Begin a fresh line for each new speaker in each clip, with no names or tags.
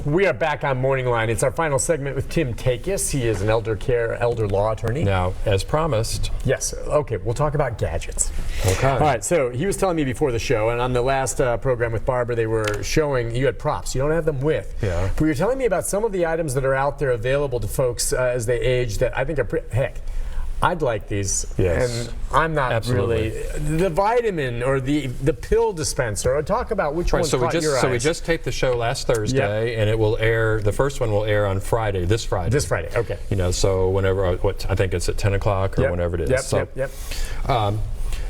We are back on Morning Line. It's our final segment with Tim Takacs. He is an elder law attorney.
Now, as promised.
Yes. Okay, we'll talk about gadgets.
Okay.
All right, so he was telling me before the show, and on the last program with Barbara, they were showing you had props. You don't have them with.
Yeah.
But you were telling me about some of the items that are out there available to folks as they age that I think are heck. I'd like these,
yes.
and I'm not
Absolutely.
really the vitamin or the pill dispenser. Or talk about which one caught your eyes.
So we just taped the show last Thursday, and it will air. The first one will air on Friday. This Friday.
This Friday. Okay.
You know, so whenever I think it's at 10 o'clock or whenever it is.
Yep.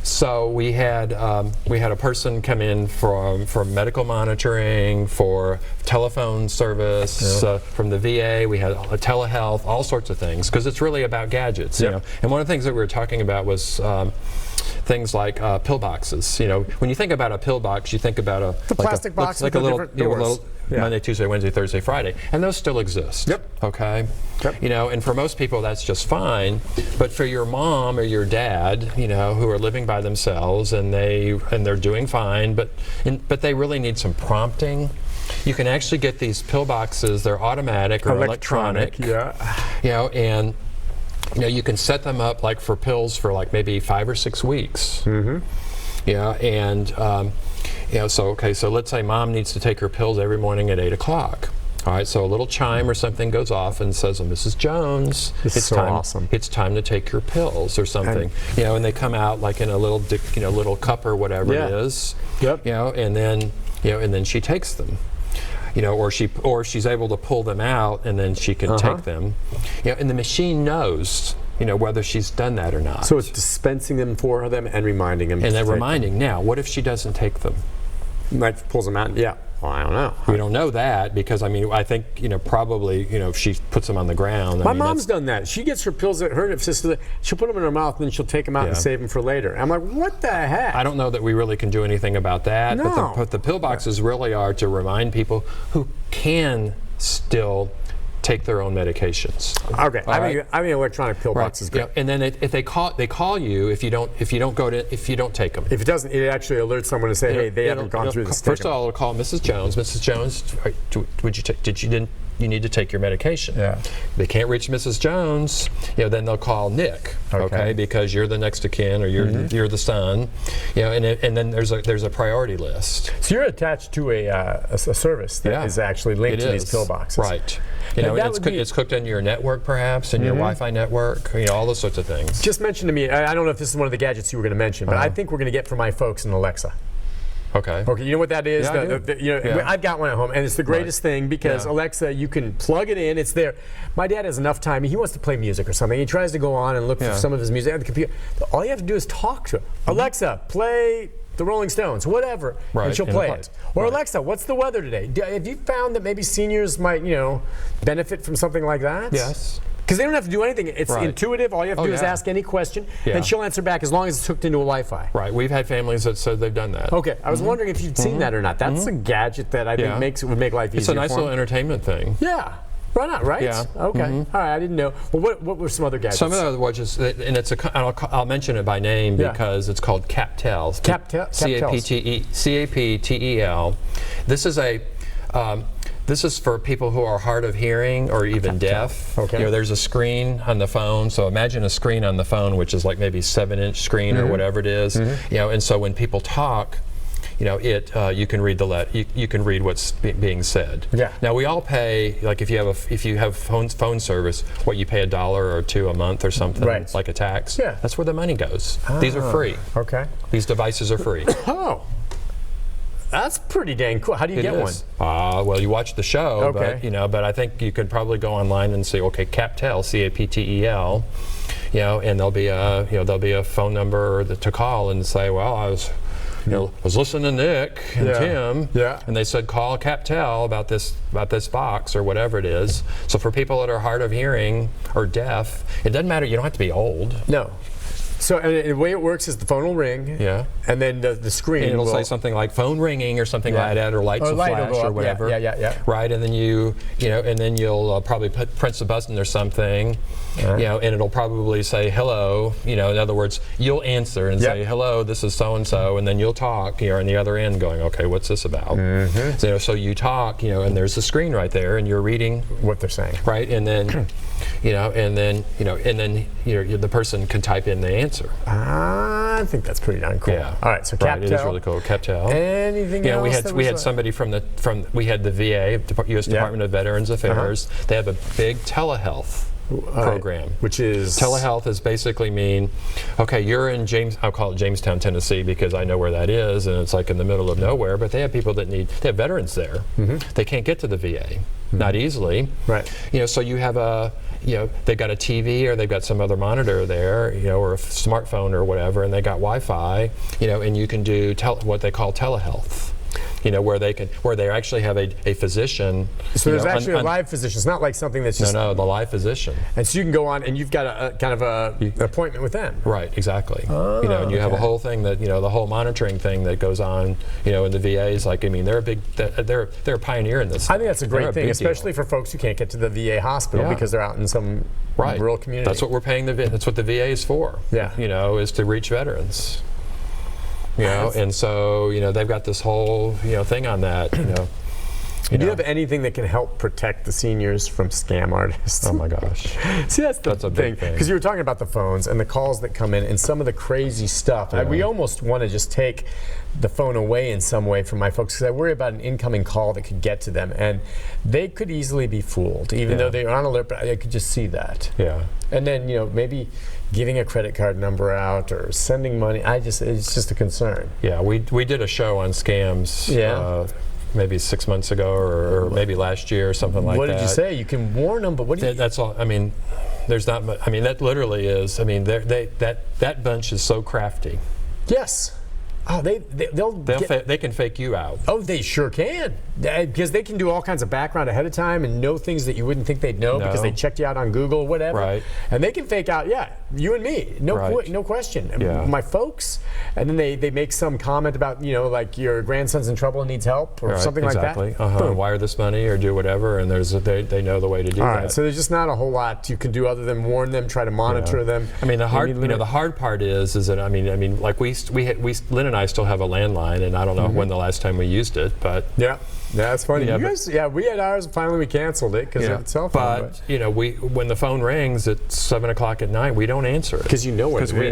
So we had a person come in for medical monitoring, for telephone service, from the VA. We had a telehealth, all sorts of things, because it's really about gadgets. You know, and one of the things that we were talking about was things like pill boxes. You know, when you think about a pill box, you think about
the plastic box
like
with
a little,
different doors.
Monday, Tuesday, Wednesday, Thursday, Friday, and those still exist.
Yep.
Okay. Yep. You know, and for most people that's just fine, but for your mom or your dad, you know, who are living by themselves and they're doing fine, but they really need some prompting. You can actually get these pill boxes. They're automatic or electronic.
Yeah.
You know, and you know you can set them up like for pills for like maybe 5 or 6 weeks. Mm-hmm. Yeah, and. You know, so let's say mom needs to take her pills every morning at 8 o'clock. All right, so a little chime or something goes off and says, "Oh, Mrs. Jones, it's time to take your pills," or something. You know, and they come out like in a little, little cup or whatever it is. Yep. You know, and then she takes them. You know, or she's able to pull them out and then she can take them. You know, and the machine knows. You know, whether she's done that or not.
So it's dispensing them for them and reminding them.
And then reminding. Now, what if she doesn't take them?
Like pulls them out. Yeah. Well, I don't know.
We don't know that because I think probably if she puts them on the ground.
My mom's done that. She gets her pills at her sister. She'll put them in her mouth and then she'll take them out and save them for later. I'm like, what the heck?
I don't know that we really can do anything about that.
No.
But the pill boxes really are to remind people who can still take their own medications.
Okay, I mean electronic pill box is good.
Yeah, and then if they call you if you don't take them.
If it doesn't, it actually alerts someone to say, hey, they haven't gone through this.
First of all, it'll call Mrs. Jones. Mrs. Jones, you need to take your medication.
Yeah.
They can't reach Mrs. Jones. Then they'll call Nick. Okay, because you're the next of kin or you're the son. And then there's a priority list.
So you're attached to a service that is actually linked to these pill boxes.
Right. It's cooked into your network, perhaps, and your Wi-Fi network. All those sorts of things.
Just mention to me. I don't know if this is one of the gadgets you were going to mention, but I think we're going to get for my folks an Alexa.
Okay.
Okay. You know what that is?
Yeah,
I've got one at home, and it's the greatest thing because Alexa, you can plug it in. It's there. My dad has enough time. He wants to play music or something. He tries to go on and look for some of his music on the computer. All you have to do is talk to it. Alexa, play the Rolling Stones, whatever, and she'll play it. Or Alexa, what's the weather today? Have you found that maybe seniors might, benefit from something like that?
Yes.
Because they don't have to do anything. It's intuitive. All you have to do is ask any question, and she'll answer back as long as it's hooked into a Wi-Fi.
Right. We've had families that said they've done that.
Okay. I was wondering if you'd seen that or not. That's a gadget that I think would make life easier.
It's a nice little entertainment thing.
Yeah. Why not, right?
Yeah.
Okay. All right. I didn't know. Well, what were some other gadgets?
Some of the other watches, and I'll mention it by name because it's called CapTel. CAPTEL. This is for people who are hard of hearing or even deaf.
Okay.
There's a screen on the phone. So imagine a screen on the phone, which is like maybe 7-inch screen or whatever it is. And so when people talk, you can read you can read what's being said.
Yeah.
Now we all pay, like if you have phone service, you pay $1 or $2 a month or something, like a tax.
Yeah.
That's where the money goes. These are free.
Okay.
These devices are free.
Oh. That's pretty dang cool. How do you get one?
Well, you watch the show, but I think you could probably go online and say, okay, CapTel, CAPTEL, and there'll be a phone number to call and say, well, I was listening to Nick and Tim, and they said call CapTel about this box or whatever it is. So for people that are hard of hearing or deaf, it doesn't matter. You don't have to be old.
No. So and the way it works is the phone will ring.
Yeah.
And then the screen
and it'll
will
say something like phone ringing or something like that, or lights will
light
flash
will go
or
up.
whatever.
Yeah.
Right, and then and then you'll probably press a button or something, and it'll probably say hello. In other words, you'll answer and say hello. This is so and so, and then you'll talk. You're on the other end, going, okay, what's this about? So you talk, and there's the screen right there, and you're reading
what they're saying.
Right, and then. The person can type in the answer.
I think that's pretty darn cool.
Yeah.
All right, so
Right,
CapTel.
it is really cool. CapTel.
Anything else?
We had somebody from the VA, U.S. Department of Veterans Affairs. They have a big telehealth program,
which is
telehealth is basically mean, okay, you're in I'll call it Jamestown, Tennessee, because I know where that is, and it's like in the middle of nowhere. But they have people that they have veterans there. They can't get to the VA, not easily.
Right.
So you have they've got a TV or they've got some other monitor there, or a smartphone or whatever, and they got Wi-Fi, and you can do what they call telehealth. Where they actually have a physician.
So there's actually a live physician. It's not like something that's just
the live physician.
And so you can go on and you've got a kind of an appointment with them.
Right, exactly. And you have a whole thing that the whole monitoring thing that goes on. In the VAs, they're a big, they're a pioneer in this.
I think that's a great thing, especially for folks who can't get to the VA hospital because they're out in some rural community.
That's what we're paying that's what the VA is for.
Yeah.
Is to reach veterans. And so they've got this whole thing on that.
Do you have anything that can help protect the seniors from scam artists?
Oh my gosh!
See, that's a big thing. Because you were talking about the phones and the calls that come in and some of the crazy stuff. We almost want to just take the phone away in some way from my folks because I worry about an incoming call that could get to them, and they could easily be fooled, even though they're on alert. But I could just see that.
Yeah.
And then maybe giving a credit card number out or sending money. It's just a concern.
Yeah, we did a show on scams. Maybe 6 months ago, or maybe last year, or something like that.
What did you say? You can warn them, but what do you?
That's all. I mean, there's not much. I mean, that literally is. I mean, that bunch is so crafty.
Yes. Oh,
they can fake you out.
Oh, they sure can, because they can do all kinds of background ahead of time and know things that you wouldn't think they'd know because they checked you out on Google, whatever.
Right.
And they can fake out, you and me, no question.
Yeah.
My folks, and then they make some comment about like your grandson's in trouble and needs help or something like that.
Exactly. Wire this money or do whatever, and they know the way to do that.
All right. So there's just not a whole lot you can do other than warn them, try to monitor them.
I mean, the hard part is that I mean, like Lynn and I still have a landline, and I don't know when the last time we used it, but
that's funny. You guys, we had ours. Finally, we canceled it because of the cell phone.
But when the phone rings at 7 o'clock at night, we don't answer it
because
we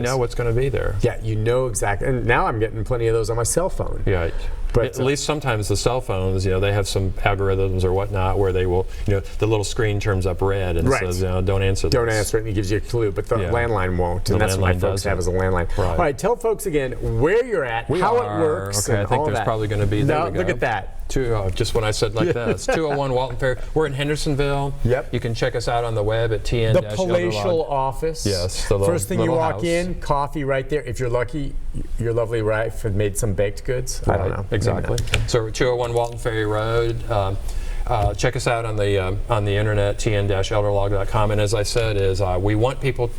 know what's going to be there.
Yeah, exactly. And now I'm getting plenty of those on my cell phone.
Yeah. But at least sometimes the cell phones, they have some algorithms or whatnot where they will, the little screen turns up red and says, don't answer this.
Don't answer it, and it gives you a clue. But the landline won't, and that's what my folks have as a landline. Right. All right, tell folks again where you're at, how it works,
okay,
and
I think
all
there's
that.
probably going to be.
No, look at that.
Just when I said like this, 201 Walton Ferry. We're in Hendersonville.
Yep.
You can check us out on the web at TN.
The palatial office.
Yes.
First thing you walk
house.
in, coffee right there. If you're lucky, your lovely wife had made some baked goods.
Right.
I don't know.
Exactly. So we're 201 Walton Ferry Road. Check us out on the internet, tn-elderlog.com. And as I said, we want people.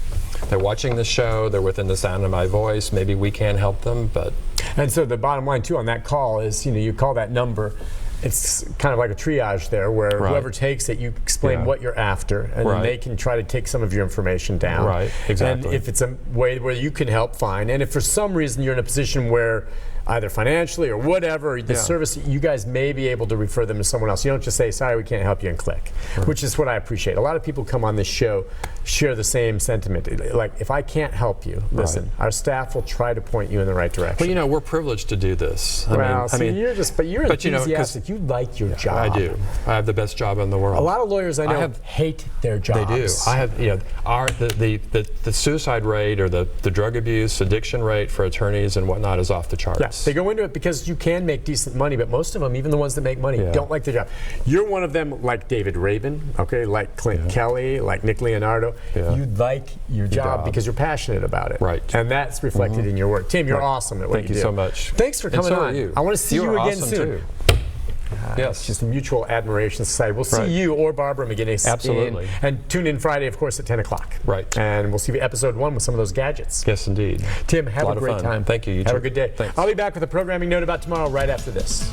They're watching the show. They're within the sound of my voice. Maybe we can help them, but.
And so the bottom line too on that call is, you call that number. It's kind of like a triage there, where whoever takes it, you explain what you're after, and then they can try to take some of your information down.
Right. Exactly.
And if it's a way where you can help, fine. And if for some reason you're in a position where either financially or whatever, the service, you guys may be able to refer them to someone else. You don't just say, sorry, we can't help you, and click, which is what I appreciate. A lot of people come on this show, share the same sentiment. Like, if I can't help you, listen, our staff will try to point you in the right direction.
Well, we're privileged to do this.
I mean, you're enthusiastic. You like your job.
I do. I have the best job in the world.
A lot of lawyers I know hate their jobs.
They do. I have, the suicide rate or the drug abuse, addiction rate for attorneys and whatnot is off the charts.
Yeah. They go into it because you can make decent money, but most of them, even the ones that make money, don't like their job. You're one of them, like David Rabin, like Clint Kelly, like Nick Leonardo. You like your job because you're passionate about it.
Right.
And that's reflected in your work. Tim, you're awesome at what you do.
Thank you so much.
Thanks for coming on.
Are you.
I want to see you again
awesome
soon.
Too.
It's just a mutual admiration society. We'll see you or Barbara McGinnis.
Absolutely.
And tune in Friday, of course, at 10 o'clock.
Right.
And we'll see you episode 1 with some of those gadgets.
Yes, indeed.
Tim, have a great time.
Thank you. You
Have
too.
a good day.
Thanks.
I'll be back with a programming note about tomorrow right after this.